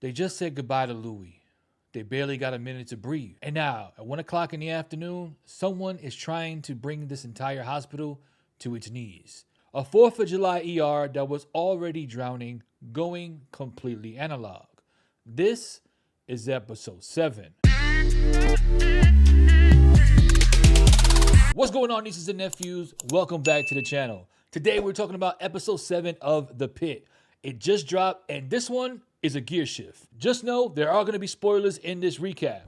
They just said goodbye to Louie. They barely got a minute to breathe. And now, at 1 o'clock in the afternoon, someone is trying to bring this entire hospital to its knees. A 4th of July ER that was already drowning, going completely analog. This is episode 7. What's going on, nieces and nephews? Welcome back to the channel. Today we're talking about episode 7 of The Pitt. It just dropped, and this one is a gear shift. Just know there are going to be spoilers in this recap.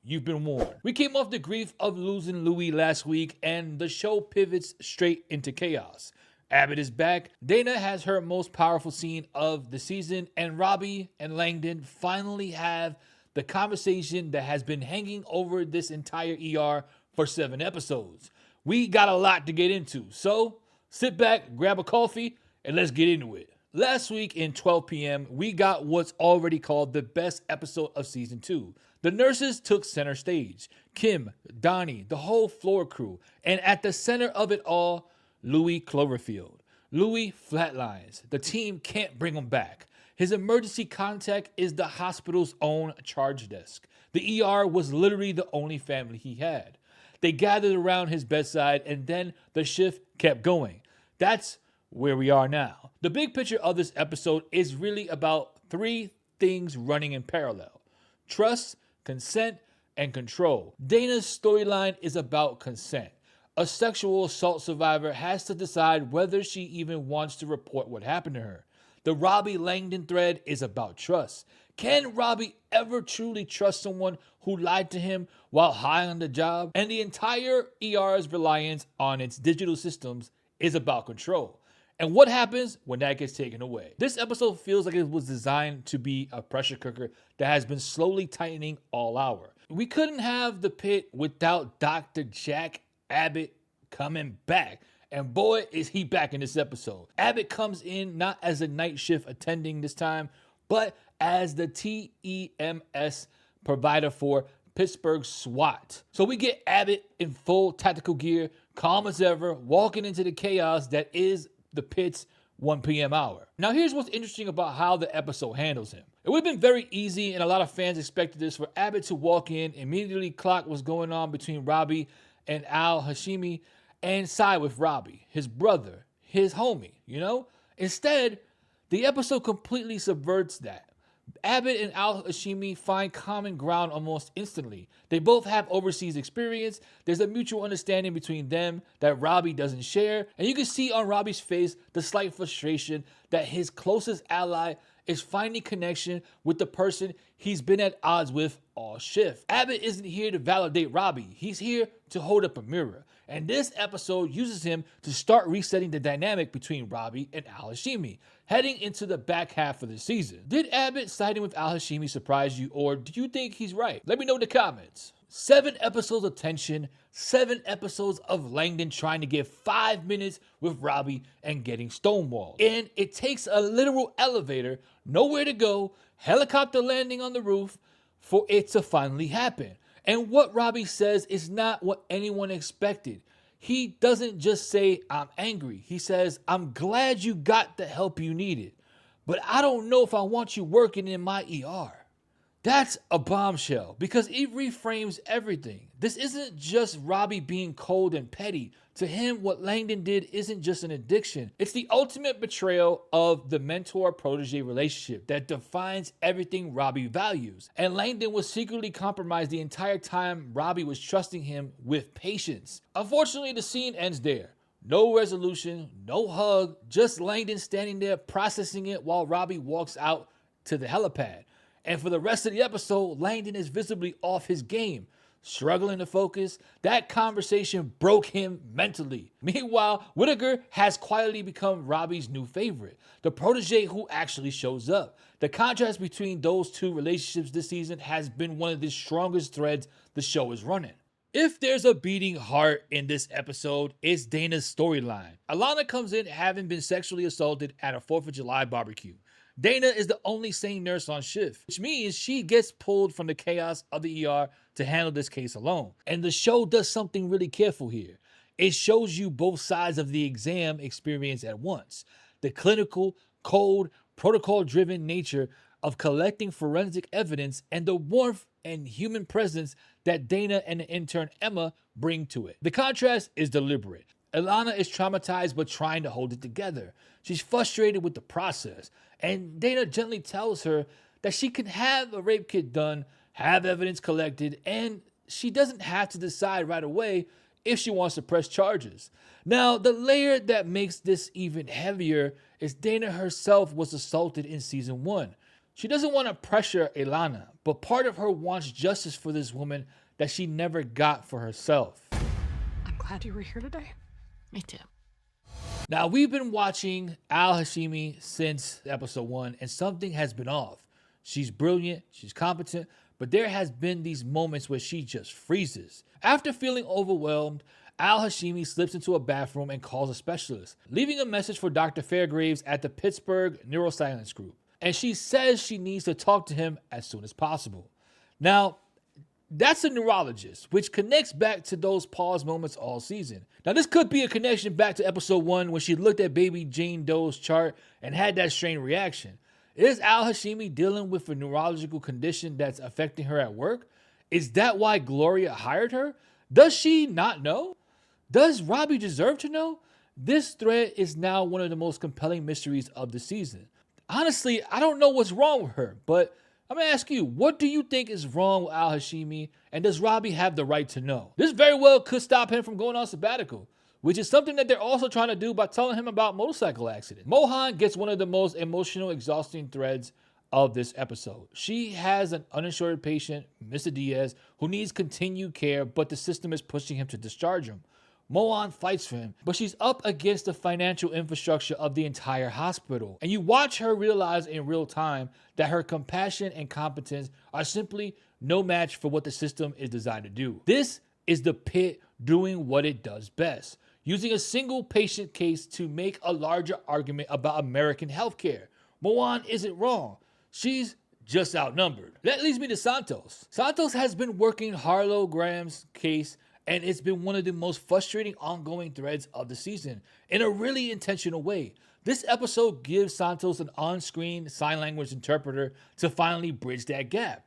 You've been warned. We came off the grief of losing Louie last week, and the show pivots straight into chaos. Abbott is back. Dana has her most powerful scene of the season, and Robby and Langdon finally have the conversation that has been hanging over this entire ER for 7 episodes. We got a lot to get into, so sit back, grab a coffee, and let's get into it. Last week in 12 p.m., we got what's already called the best episode of season 2. The nurses took center stage. Kim, Donnie, the whole floor crew, and at the center of it all, Louie Cloverfield. Louie flatlines. The team can't bring him back. His emergency contact is the hospital's own charge desk. The ER was literally the only family he had. They gathered around his bedside, and then the shift kept going. That's where we are now. The big picture of this episode is really about 3 things running in parallel: trust, consent, and control. Dana's storyline is about consent. A sexual assault survivor has to decide whether she even wants to report what happened to her. The Robby Langdon thread is about trust. Can Robby ever truly trust someone who lied to him while high on the job? And the entire ER's reliance on its digital systems is about control. And what happens when that gets taken away? This episode feels like it was designed to be a pressure cooker that has been slowly tightening all hour. We couldn't have The Pitt without Dr. Jack Abbott coming back. And boy, is he back in this episode. Abbott comes in not as a night shift attending this time, but as the TEMS provider for Pittsburgh SWAT. So we get Abbott in full tactical gear, calm as ever, walking into the chaos that is the Pitt's 1 p.m. hour. Now here's what's interesting about how the episode handles him. It would have been very easy, and a lot of fans expected this, for Abbott to walk in, immediately clock what's going on between Robby and Al-Hashimi, and side with Robby, his brother, his homie, you know? Instead, the episode completely subverts that. Abbott and Al-Hashimi find common ground almost instantly. They both have overseas experience. There's a mutual understanding between them that Robby doesn't share. And you can see on Robby's face the slight frustration that his closest ally is finding connection with the person he's been at odds with all shift. Abbott isn't here to validate Robby. He's here to hold up a mirror. And this episode uses him to start resetting the dynamic between Robby and Al-Hashimi, heading into the back half of the season. Did Abbott siding with Al-Hashimi surprise you, or do you think he's right? Let me know in the comments. 7 episodes of tension, 7 episodes of Langdon trying to get 5 minutes with Robby and getting stonewalled. And it takes a literal elevator, nowhere to go, helicopter landing on the roof for it to finally happen. And what Robby says is not what anyone expected. He doesn't just say, "I'm angry." He says, "I'm glad you got the help you needed, but I don't know if I want you working in my ER." That's a bombshell because it reframes everything. This isn't just Robby being cold and petty. To him, what Langdon did isn't just an addiction. It's the ultimate betrayal of the mentor-protege relationship that defines everything Robby values. And Langdon was secretly compromised the entire time Robby was trusting him with patience. Unfortunately, the scene ends there. No resolution, no hug, just Langdon standing there processing it while Robby walks out to the helipad. And for the rest of the episode, Langdon is visibly off his game, struggling to focus. That conversation broke him mentally. Meanwhile, Whitaker has quietly become Robby's new favorite, the protege who actually shows up. The contrast between those two relationships this season has been one of the strongest threads the show is running. If there's a beating heart in this episode, it's Dana's storyline. Alana comes in having been sexually assaulted at a 4th of July barbecue. Dana is the only sane nurse on shift, which means she gets pulled from the chaos of the ER to handle this case alone. And the show does something really careful here. It shows you both sides of the exam experience at once. The clinical, cold, protocol-driven nature of collecting forensic evidence and the warmth and human presence that Dana and the intern Emma bring to it. The contrast is deliberate. Ilana is traumatized but trying to hold it together. She's frustrated with the process, and Dana gently tells her that she can have a rape kit done, have evidence collected, and she doesn't have to decide right away if she wants to press charges. Now, the layer that makes this even heavier is Dana herself was assaulted in season 1. She doesn't want to pressure Ilana, but part of her wants justice for this woman that she never got for herself. I'm glad you were here today. Me too. Now, we've been watching Al-Hashimi since episode 1, and something has been off. She's brilliant, she's competent, but there has been these moments where she just freezes. After feeling overwhelmed, Al-Hashimi slips into a bathroom and calls a specialist, leaving a message for Dr. Fairgraves at the Pittsburgh Neuroscience Group. And she says she needs to talk to him as soon as possible. Now, that's a neurologist, which connects back to those pause moments all season. Now, this could be a connection back to episode 1 when she looked at baby Jane Doe's chart and had that strange reaction. Is Al-Hashimi dealing with a neurological condition that's affecting her at work? Is that why Gloria hired her? Does she not know? Does Robby deserve to know? This thread is now one of the most compelling mysteries of the season. Honestly, I don't know what's wrong with her, but I'm going to ask you, what do you think is wrong with Al-Hashimi, and does Robby have the right to know? This very well could stop him from going on sabbatical, which is something that they're also trying to do by telling him about motorcycle accident. Mohan gets one of the most emotional, exhausting threads of this episode. She has an uninsured patient, Mr. Diaz, who needs continued care, but the system is pushing him to discharge him. Mohan fights for him, but she's up against the financial infrastructure of the entire hospital. And you watch her realize in real time that her compassion and competence are simply no match for what the system is designed to do. This is the Pitt doing what it does best, using a single patient case to make a larger argument about American healthcare. Mohan isn't wrong. She's just outnumbered. That leads me to Santos. Santos has been working Harlow Graham's case, and it's been one of the most frustrating ongoing threads of the season in a really intentional way. This episode gives Santos an on-screen sign language interpreter to finally bridge that gap.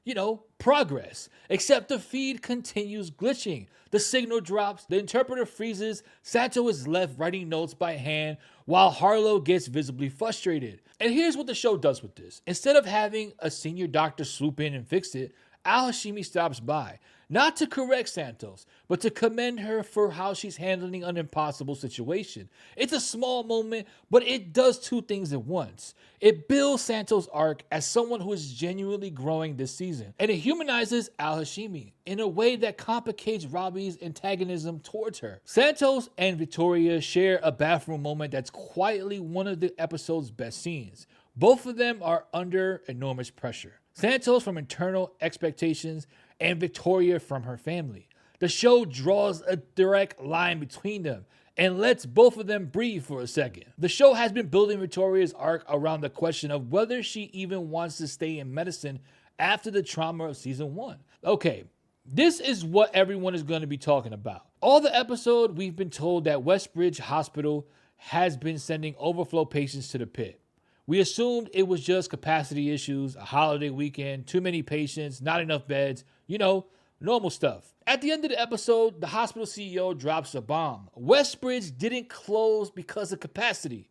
You know, progress. Except the feed continues glitching. The signal drops, the interpreter freezes, Santos is left writing notes by hand while Harlow gets visibly frustrated. And here's what the show does with this. Instead of having a senior doctor swoop in and fix it, Al-Hashimi stops by, not to correct Santos, but to commend her for how she's handling an impossible situation. It's a small moment, but it does two things at once. It builds Santos' arc as someone who is genuinely growing this season, and it humanizes Al-Hashimi in a way that complicates Robby's antagonism towards her. Santos and Victoria share a bathroom moment that's quietly one of the episode's best scenes. Both of them are under enormous pressure. Santos from internal expectations and Victoria from her family. The show draws a direct line between them and lets both of them breathe for a second. The show has been building Victoria's arc around the question of whether she even wants to stay in medicine after the trauma of season 1. Okay, this is what everyone is going to be talking about. All the episode, we've been told that Westbridge Hospital has been sending overflow patients to the Pit. We assumed it was just capacity issues, a holiday weekend, too many patients, not enough beds, you know, normal stuff. At the end of the episode, the hospital CEO drops a bomb. Westbridge didn't close because of capacity.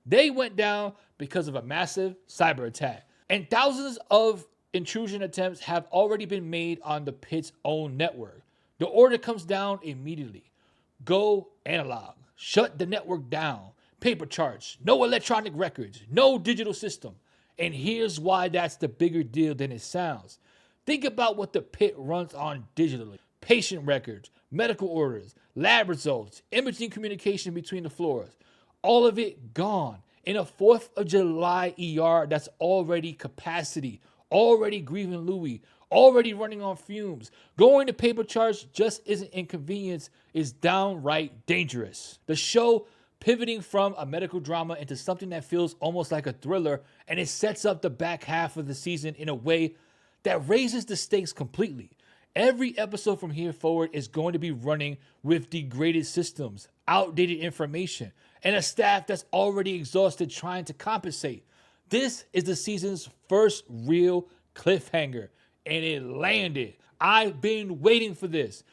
They went down because of a massive cyber attack. And thousands of intrusion attempts have already been made on the Pitt's own network. The order comes down immediately. Go analog. Shut the network down. Paper charts, no electronic records, no digital system. And here's why that's the bigger deal than it sounds. Think about what the Pit runs on digitally. Patient records, medical orders, lab results, imaging communication between the floors. All of it gone in a 4th of July ER that's already capacity, already grieving Louis, already running on fumes. Going to paper charts just isn't inconvenience, it's downright dangerous. The show pivoting from a medical drama into something that feels almost like a thriller, and it sets up the back half of the season in a way that raises the stakes completely. Every episode from here forward is going to be running with degraded systems, outdated information, and a staff that's already exhausted trying to compensate. This is the season's first real cliffhanger, and it landed. I've been waiting for this.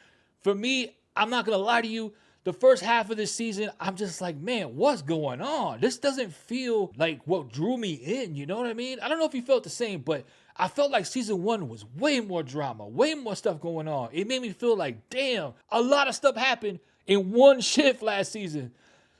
For me, I'm not gonna lie to you, the first half of this season, I'm just like, man, what's going on? This doesn't feel like what drew me in, you know what I mean? I don't know if you felt the same, but I felt like season 1 was way more drama, way more stuff going on. It made me feel like, damn, a lot of stuff happened in one shift last season.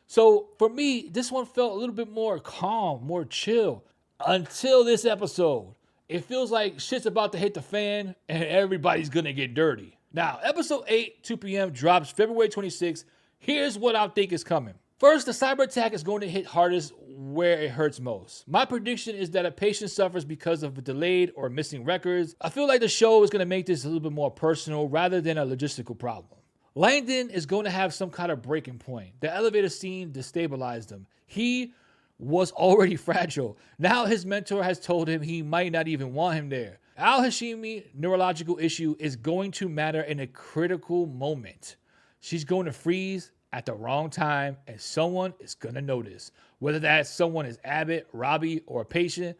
So for me, this one felt a little bit more calm, more chill until this episode. It feels like shit's about to hit the fan and everybody's gonna get dirty. Now, episode 8, 2 p.m. drops February 26th. Here's what I think is coming. First, the cyber attack is going to hit hardest where it hurts most. My prediction is that a patient suffers because of delayed or missing records. I feel like the show is going to make this a little bit more personal rather than a logistical problem. Langdon is going to have some kind of breaking point. The elevator scene destabilized him. He was already fragile. Now his mentor has told him he might not even want him there. Al-Hashimi neurological issue is going to matter in a critical moment. She's going to freeze at the wrong time and someone is going to notice. Whether that someone is Abbott, Robby, or a patient,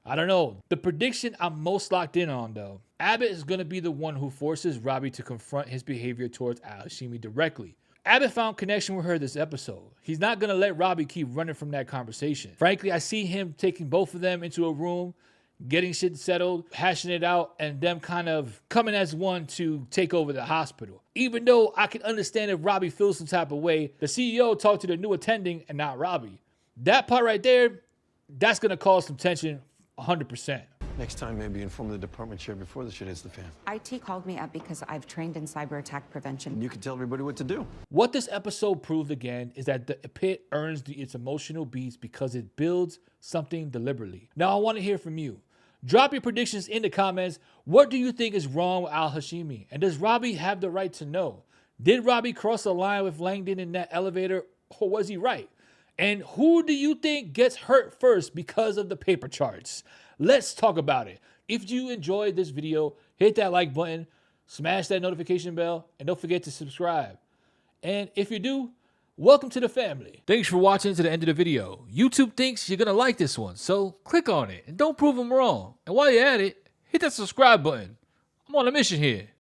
I don't know. The prediction I'm most locked in on though, Abbott is going to be the one who forces Robby to confront his behavior towards Al-Hashimi directly. Abbott found connection with her this episode. He's not going to let Robby keep running from that conversation. Frankly, I see him taking both of them into a room, getting shit settled, hashing it out, and them kind of coming as one to take over the hospital. Even though I can understand if Robby feels some type of way, the CEO talked to the new attending and not Robby. That part right there, that's going to cause some tension 100%. Next time, maybe inform the department chair before the shit hits the fan. IT called me up because I've trained in cyber attack prevention. You can tell everybody what to do. What this episode proved again is that the Pitt earns its emotional beats because it builds something deliberately. Now I want to hear from you. Drop your predictions in the comments. What do you think is wrong with Al-Hashimi? And does Robby have the right to know? Did Robby cross the line with Langdon in that elevator, or was he right? And who do you think gets hurt first because of the paper charts? Let's talk about it. If you enjoyed this video, hit that like button, smash that notification bell, and don't forget to subscribe. And if you do, welcome to the family. Thanks for watching to the end of the video. YouTube thinks you're gonna like this one, so click on it and don't prove them wrong. And while you're at it, hit that subscribe button. I'm on a mission here.